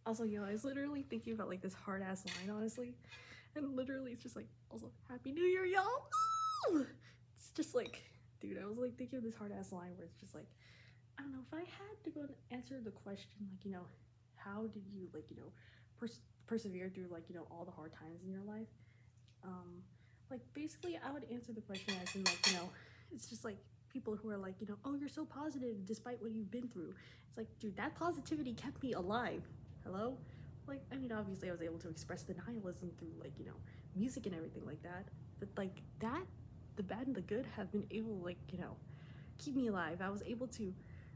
Also, yo, I was literally thinking about like this hard ass line, honestly, and literally it's just like, also Happy New Year, y'all. It's just like, dude, I was like thinking of this hard ass line where it's just like, I don't know, if I had to go and answer the question, like, you know, how did you like, you know, persevere through like, you know, all the hard times in your life? Like basically I would answer the question as in like, you know, it's just like people who are like, you know, oh, you're so positive despite what you've been through. It's like, dude, that positivity kept me alive. Hello? Like, I mean, obviously I was able to express the nihilism through like, you know, music and everything like that, but like that, the bad and the good have been able to like, you know, keep me alive. I was able to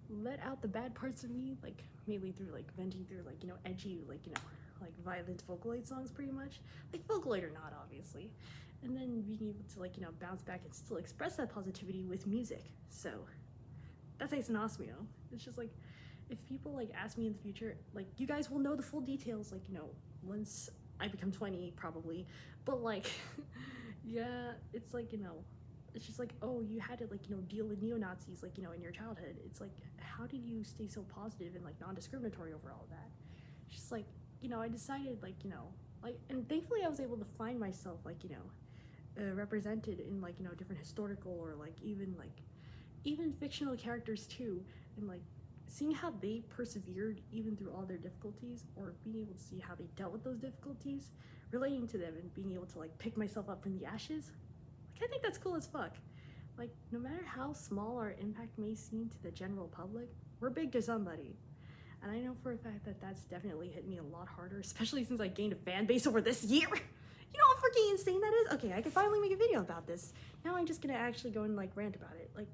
let out the bad parts of me, like mainly through like venting through like, you know, edgy, like, you know, like violent Vocaloid songs pretty much, like Vocaloid or not, obviously, and then being able to like, you know, bounce back and still express that positivity with music. So that's Ace and Osmio. It's just like, if people like ask me in the future, like, you guys will know the full details, like, you know, once I become 20 probably, but like yeah, it's like, you know, it's just like, oh, you had to like, you know, deal with neo-Nazis like, you know, in your childhood. It's like, how did you stay so positive and like non-discriminatory over all of that? It's just like, you know, I decided like, you know, like, and thankfully I was able to find myself like, you know, represented in like, you know, different historical or like even fictional characters too, and like seeing how they persevered even through all their difficulties, or being able to see how they dealt with those difficulties, relating to them and being able to like pick myself up from the ashes. Like, I think that's cool as fuck. Like, no matter how small our impact may seem to the general public, we're big to somebody. And I know for a fact that that's definitely hit me a lot harder, especially since I gained a fan base over this year. You know how freaking insane that is? Okay, I can finally make a video about this. Now I'm just gonna actually go and like rant about it. Like,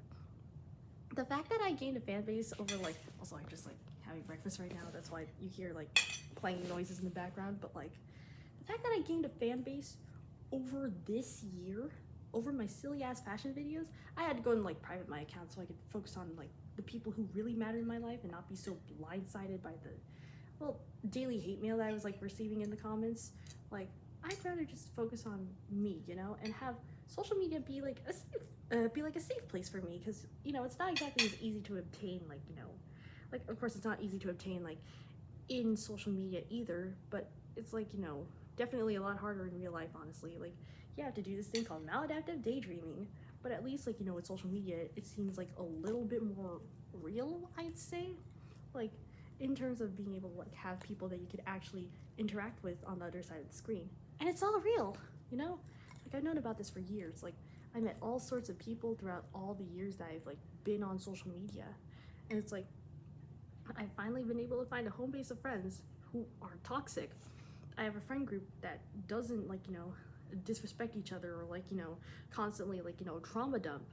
the fact that I gained a fan base over like, also I'm just like having breakfast right now, that's why you hear like playing noises in the background, but like the fact that I gained a fan base over this year, over my silly ass fashion videos, I had to go and like private my account so I could focus on like the people who really matter in my life and not be so blindsided by the, well, daily hate mail that I was like receiving in the comments. Like, I'd rather just focus on me, you know, and have social media be like a safe place for me, because, you know, it's not exactly as easy to obtain, like, you know, like, of course it's not easy to obtain like in social media either, but it's like, you know, definitely a lot harder in real life, honestly. Like, you have to do this thing called maladaptive daydreaming, but at least like, you know, with social media it seems like a little bit more real, I'd say, like in terms of being able to like have people that you could actually interact with on the other side of the screen, and it's all real, you know. Like, I've known about this for years. Like, I met all sorts of people throughout all the years that I've like been on social media, and it's like I've finally been able to find a home base of friends who are toxic. I have a friend group that doesn't like, you know, disrespect each other or like, you know, constantly like, you know, trauma dump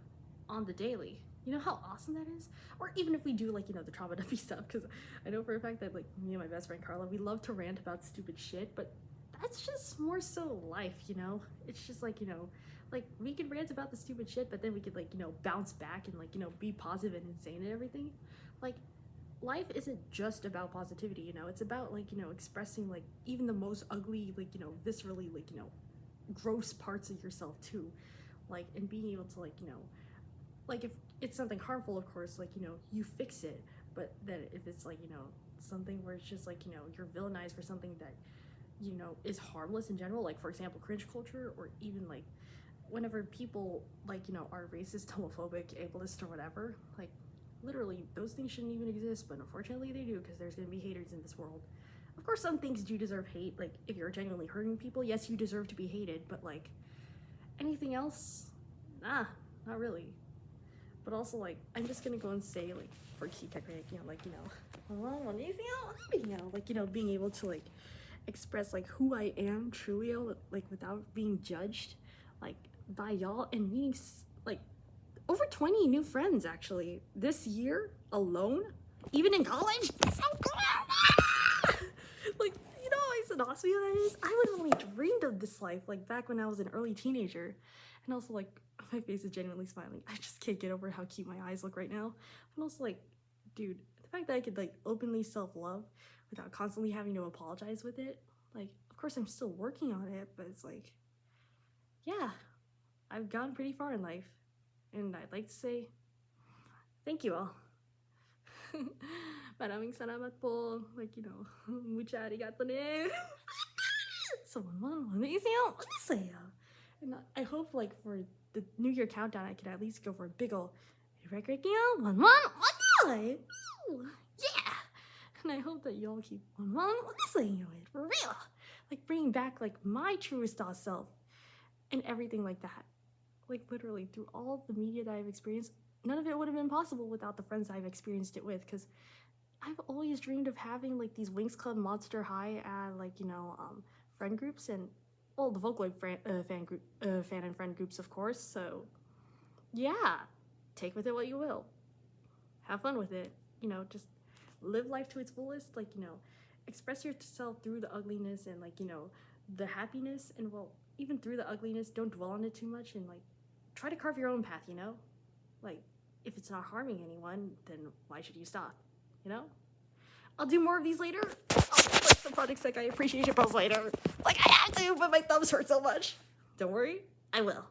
on the daily. You know how awesome that is? Or even if we do like, you know, the trauma dumpy stuff, because I know for a fact that like me and my best friend Carla, we love to rant about stupid shit, but that's just more so life, you know? It's just like, you know, like we could rant about the stupid shit, but then we could like, you know, bounce back and like, you know, be positive and insane and everything. Like, life isn't just about positivity, you know. It's about like, you know, expressing like even the most ugly, like, you know, viscerally, like, you know, gross parts of yourself too, like, and being able to like, you know, like if it's something harmful, of course, like, you know, you fix it. But then if it's like, you know, something where it's just like, you know, you're villainized for something that, you know, is harmless in general, like for example cringe culture, or even like whenever people like, you know, are racist, homophobic, ableist, or whatever, like literally those things shouldn't even exist, but unfortunately they do, because there's gonna be haters in this world. Of course some things do deserve hate, like if you're genuinely hurting people, yes, you deserve to be hated, but like anything else, nah, not really. But also, like, I'm just gonna go and say, like, for key tech, you know, like, you know, like, you know, being able to like express like who I am truly, like without being judged, like by y'all, and meeting like over 20 new friends actually this year alone, even in college. So cool. Like, you know how awesome that is? I would have only dreamed of this life like back when I was an early teenager. And also, like, my face is genuinely smiling. I just can't get over how cute my eyes look right now. But also, like, dude, the fact that I could like openly self-love without constantly having to apologize with it, like, of course I'm still working on it, but it's like, yeah, I've gone pretty far in life. And I'd like to say thank you all. Maraming salamat po. Like, you know, mucha arigato ne. So, and I hope, like, for the New Year countdown, I could at least go for a big ol' record, yeah! And I hope that y'all keep saying it for real. Like, bringing back, like, my truest self and everything like that. Like, literally, through all the media that I've experienced, none of it would have been possible without the friends I've experienced it with, because I've always dreamed of having, like, these Winx Club Monster High, like, you know, friend groups, and, well, the Vocaloid fan and friend groups, of course, so, yeah, take with it what you will. Have fun with it, you know, just live life to its fullest, like, you know, express yourself through the ugliness and, like, you know, the happiness, and, well, even through the ugliness, don't dwell on it too much, and, like, try to carve your own path, you know? Like, if it's not harming anyone, then why should you stop, you know? I'll do more of these later. I'll post some Project Sekai appreciation posts later. Like, I have to, but my thumbs hurt so much. Don't worry, I will.